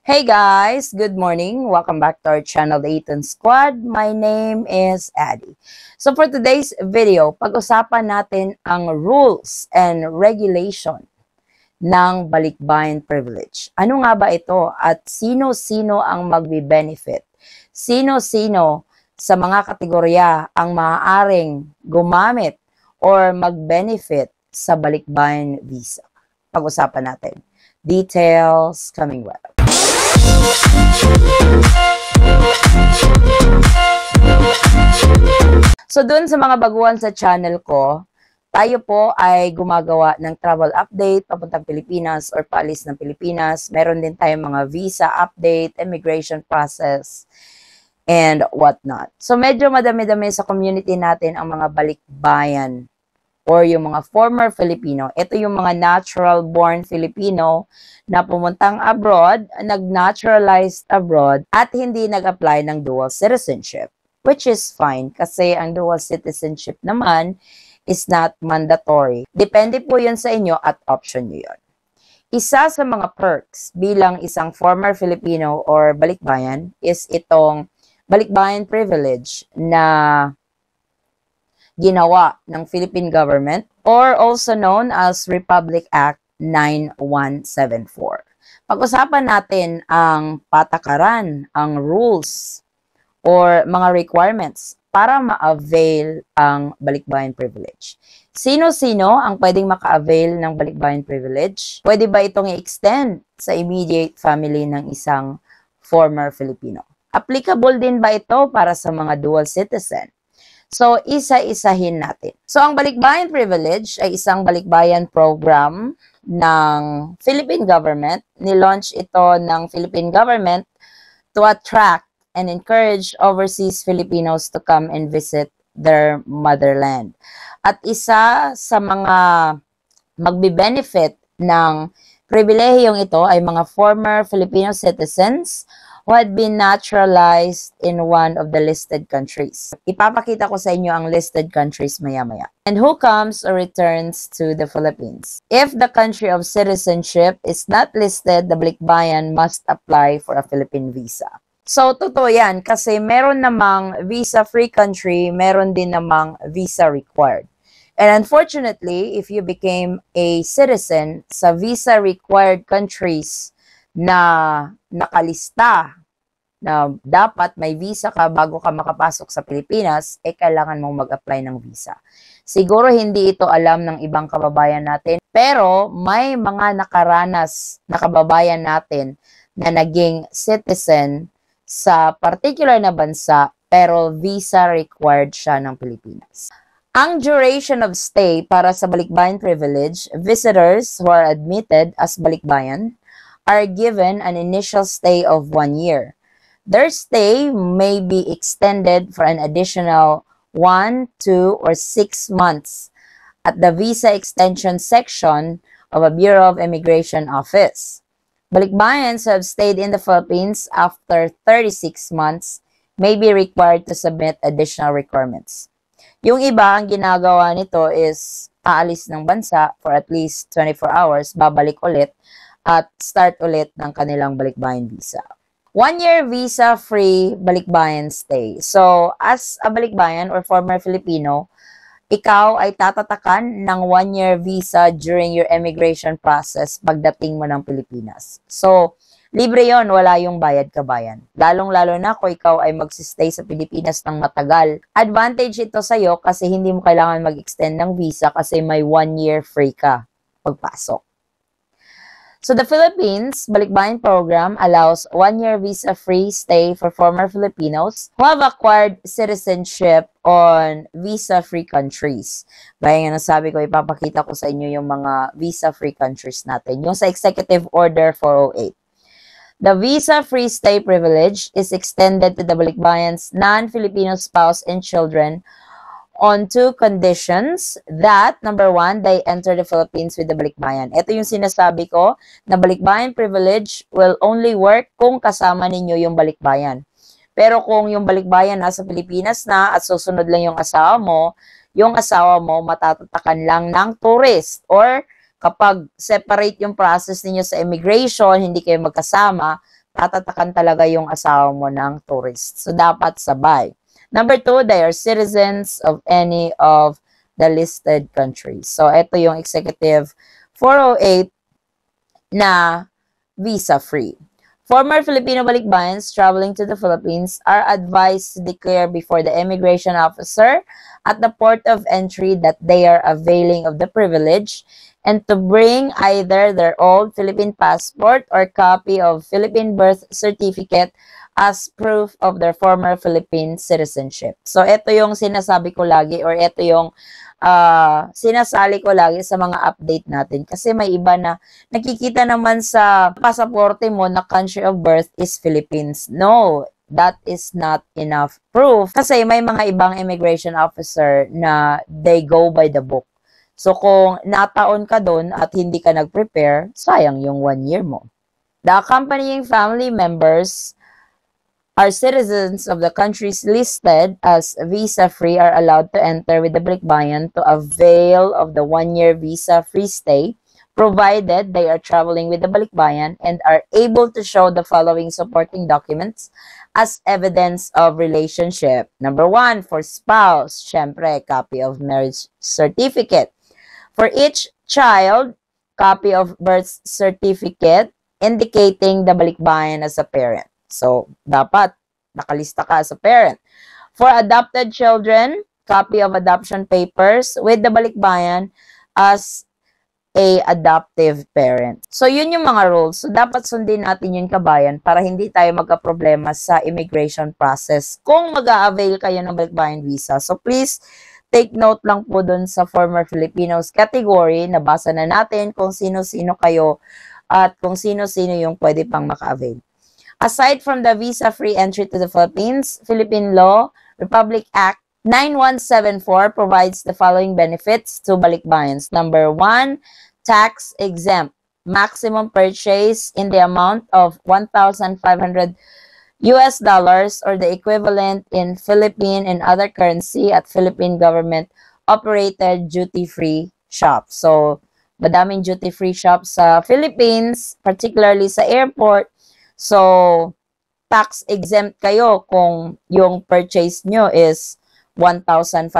Hey guys, good morning. Welcome back to our channel, The Eton Squad. My name is Addie. So for today's video, pag-usapan natin ang rules and regulation ng balikbayan privilege. Ano nga ba ito at sino-sino ang magbe-benefit? Sino-sino sa mga kategorya ang maaaring gumamit or mag-benefit sa balikbayan visa? Pag-usapan natin. Details coming well. So dun sa mga baguhan sa channel ko, tayo po ay gumagawa ng travel update papuntang Pilipinas or paalis ng Pilipinas. Meron din tayong mga visa update, immigration process, and whatnot. So medyo madami-dami sa community natin ang mga balikbayan or yung mga former Filipino. Ito yung mga natural-born Filipino na pumuntang abroad, nag-naturalized abroad, at hindi nag-apply ng dual citizenship. Which is fine kasi ang dual citizenship naman is not mandatory. Depende po yun sa inyo at option nyo yun. Isa sa mga perks bilang isang former Filipino or balikbayan is itong balikbayan privilege na ginawa ng Philippine government or also known as Republic Act 9174. Pag-usapan natin ang patakaran, ang rules, or mga requirements para ma-avail ang balikbayan privilege. Sino-sino ang pwedeng maka-avail ng balikbayan privilege? Pwede ba itong i-extend sa immediate family ng isang former Filipino? Applicable din ba ito para sa mga dual citizen? So, isa-isahin natin. So, ang balikbayan privilege ay isang balikbayan program ng Philippine government. Nilaunch ito ng Philippine government to attract and encourage overseas Filipinos to come and visit their motherland. At isa sa mga magbe-benefit ng pribilehiyong ito ay mga former Filipino citizens who had been naturalized in one of the listed countries. Ipapakita ko sa inyo ang listed countries maya-maya. And who comes or returns to the Philippines. If the country of citizenship is not listed, the balikbayan must apply for a Philippine visa. So, totoo yan kasi meron namang visa-free country, meron din namang visa required. And unfortunately, if you became a citizen sa visa-required countries na nakalista na dapat may visa ka bago ka makapasok sa Pilipinas, kailangan mong mag-apply ng visa. Siguro hindi ito alam ng ibang kababayan natin, pero may mga nakaranas na kababayan natin na naging citizen sa particular na bansa, pero visa required siya ng Pilipinas. Ang duration of stay para sa balikbayan privilege, visitors who are admitted as balikbayan are given an initial stay of 1 year. Their stay may be extended for an additional 1, 2, or 6 months at the visa extension section of a Bureau of Immigration office. Balikbayans who have stayed in the Philippines after 36 months may be required to submit additional requirements. Yung iba, ang ginagawa nito is aalis ng bansa for at least 24 hours, babalik ulit, at start ulit ng kanilang balikbayan visa. 1-year visa-free balikbayan stay. So, as a balikbayan or former Filipino, ikaw ay tatatakan ng 1-year visa during your immigration process pagdating mo ng Pilipinas. So, libre yon, wala yung bayad kabayan. Lalong-lalo na kung ikaw ay magsistay sa Pilipinas ng matagal. Advantage ito sa'yo kasi hindi mo kailangan mag-extend ng visa kasi may 1-year free ka pagpasok. So, the Philippines Balikbayan Program allows 1-year visa-free stay for former Filipinos who have acquired citizenship on visa-free countries. Gaya nga nasabi ko, ipapakita ko sa inyo yung mga visa-free countries natin. Yung sa Executive Order 408. The visa-free stay privilege is extended to the balikbayan's non-Filipino spouse and children on 2 conditions that, number 1, they enter the Philippines with the balikbayan. Ito yung sinasabi ko na balikbayan privilege will only work kung kasama ninyo yung balikbayan. Pero kung yung balikbayan nasa Pilipinas na at susunod lang yung asawa mo matatatakan lang ng tourist or kapag separate yung process ninyo sa immigration, hindi kayo magkasama, tatatakan talaga yung asawa mo ng tourist. So, dapat sabay. Number 2, they are citizens of any of the listed countries. So, ito yung Executive 408 na visa-free. Former Filipino balikbayans traveling to the Philippines are advised to declare before the immigration officer at the port of entry that they are availing of the privilege and to bring either their old Philippine passport or copy of Philippine birth certificate as proof of their former Philippine citizenship. So, ito yung sinasabi ko lagi or ito yung sinasali ko lagi sa mga update natin. Kasi may iba na nakikita naman sa pasaporte mo na country of birth is Philippines. No, that is not enough proof. Kasi may mga ibang immigration officer na they go by the book. So, kung nataon ka doon at hindi ka nag-prepare, sayang yung 1 year mo. The accompanying family members are citizens of the countries listed as visa-free are allowed to enter with the balikbayan to avail of the 1-year visa-free stay, provided they are traveling with the balikbayan and are able to show the following supporting documents as evidence of relationship. Number 1, for spouse, syempre, copy of marriage certificate. For each child, copy of birth certificate indicating the balikbayan as a parent. So, dapat nakalista ka as a parent. For adopted children, copy of adoption papers with the balikbayan as a adoptive parent. So, yun yung mga rules. So, dapat sundin natin yun, kabayan, para hindi tayo magka-problema sa immigration process kung mag-a-avail kayo ng balikbayan visa. So, please, take note lang po dun sa former Filipinos category. Nabasa na natin kung sino-sino kayo at kung sino-sino yung pwede pang maka-avail. Aside from the visa-free entry to the Philippines, Philippine Law, Republic Act 9174 provides the following benefits to balikbayans. Number 1, tax exempt. Maximum purchase in the amount of $1,500 or the equivalent in Philippine and other currency at Philippine government-operated duty-free shops. So, madaming duty-free shops sa Philippines, particularly sa airport. So, tax exempt kayo kung yung purchase nyo is $1,500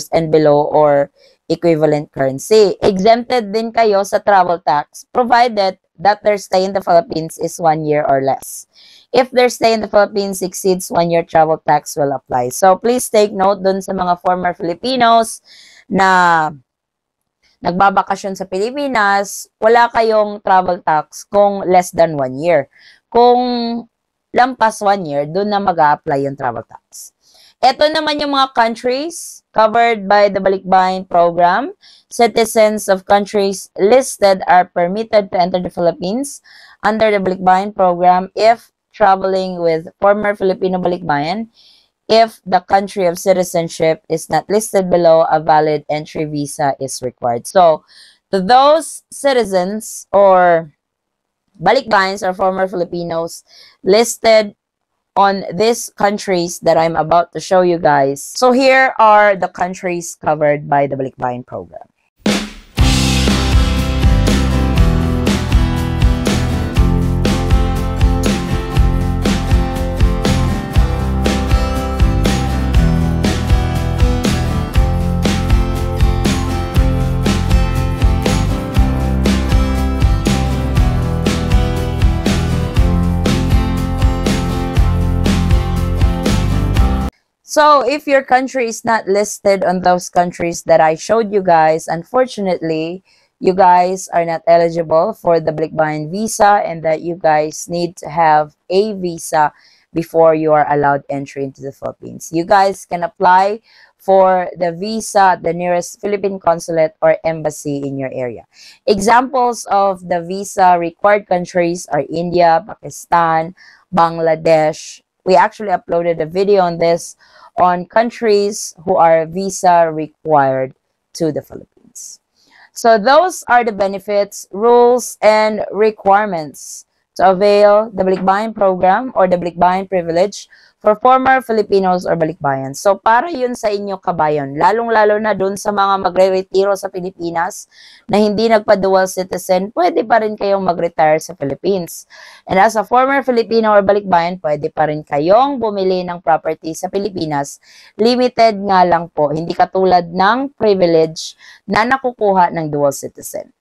and below or equivalent currency. Exempted din kayo sa travel tax provided that their stay in the Philippines is 1 year or less. If their stay in the Philippines exceeds 1 year, travel tax will apply. So, please take note dun sa mga former Filipinos na nagbabakasyon sa Pilipinas, wala kayong travel tax kung less than 1 year. Kung lampas 1 year, doon na mag-a-apply yung travel tax. Ito naman yung mga countries covered by the Balikbayan program. Citizens of countries listed are permitted to enter the Philippines under the Balikbayan program if traveling with former Filipino Balikbayan. If the country of citizenship is not listed below, a valid entry visa is required. So, to those citizens or balikbayans or former Filipinos listed on these countries that I'm about to show you guys. So, here are the countries covered by the Balikbayan program. So, if your country is not listed on those countries that I showed you guys, unfortunately, you guys are not eligible for the Balikbayan visa and that you guys need to have a visa before you are allowed entry into the Philippines. You guys can apply for the visa at the nearest Philippine consulate or embassy in your area. Examples of the visa required countries are India, Pakistan, Bangladesh. We actually uploaded a video on this on countries who are visa required to the Philippines. So those are the benefits, rules, and requirements to avail the Balikbayan program or the Balikbayan privilege for former Filipinos or Balikbayan. So, para yun sa inyo kabayon, lalong-lalo na dun sa mga magre-retiro sa Pilipinas na hindi nagpa-dual citizen, pwede pa rin kayong mag-retire sa Philippines. And as a former Filipino or Balikbayan, pwede pa rin kayong bumili ng property sa Pilipinas. Limited nga lang po, hindi katulad ng privilege na nakukuha ng dual citizen.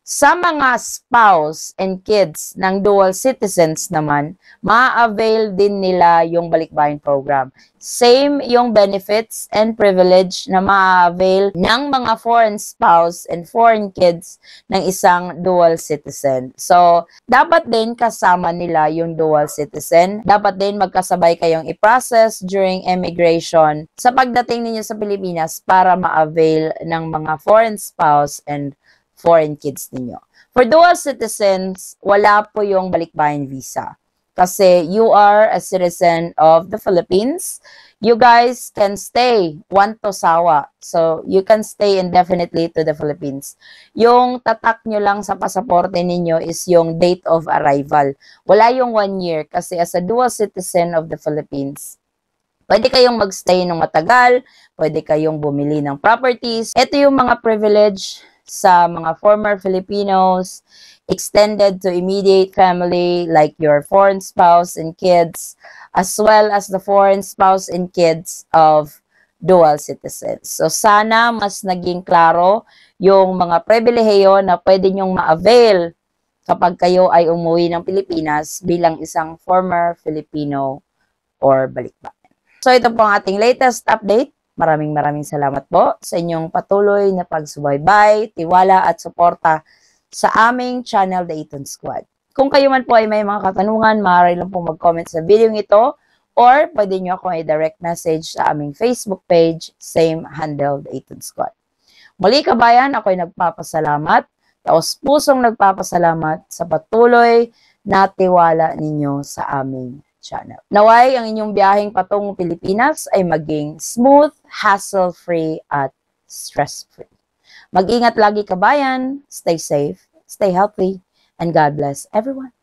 Sa mga spouse and kids ng dual citizens naman, ma-avail din nila yung Balikbayan program. Same yung benefits and privilege na ma-avail ng mga foreign spouse and foreign kids ng isang dual citizen. So, dapat din kasama nila yung dual citizen. Dapat din magkasabay kayong i-process during immigration sa pagdating ninyo sa Pilipinas para ma-avail ng mga foreign spouse and foreign kids ninyo. For dual citizens, wala po yung Balikbayan visa. Kasi you are a citizen of the Philippines. You guys can stay one to sawa. So, you can stay indefinitely to the Philippines. Yung tatak nyo lang sa pasaporte ninyo is yung date of arrival. Wala yung 1 year kasi as a dual citizen of the Philippines, pwede kayong magstay ng matagal, pwede kayong bumili ng properties. Ito yung mga privilege sa mga former Filipinos, extended to immediate family like your foreign spouse and kids, as well as the foreign spouse and kids of dual citizens. So sana mas naging klaro yung mga pribilehiyo na pwede nyong ma-avail kapag kayo ay umuwi ng Pilipinas bilang isang former Filipino or Balikbayan. So ito po ang ating latest update. Maraming salamat po sa inyong patuloy na pagsubaybay, tiwala at suporta sa aming channel, The Eton Squad. Kung kayo man po ay may mga katanungan, maaari lang po mag-comment sa video ito or pwede nyo ako i-direct message sa aming Facebook page, same handle, The Eton Squad. Muli kabayan, ako ay nagpapasalamat, taos pusong nagpapasalamat sa patuloy na tiwala ninyo sa aming channel. Naway, ang inyong biyaheng patungong Pilipinas ay maging smooth, hassle-free, at stress-free. Mag-ingat lagi kabayan, stay safe, stay healthy, and God bless everyone.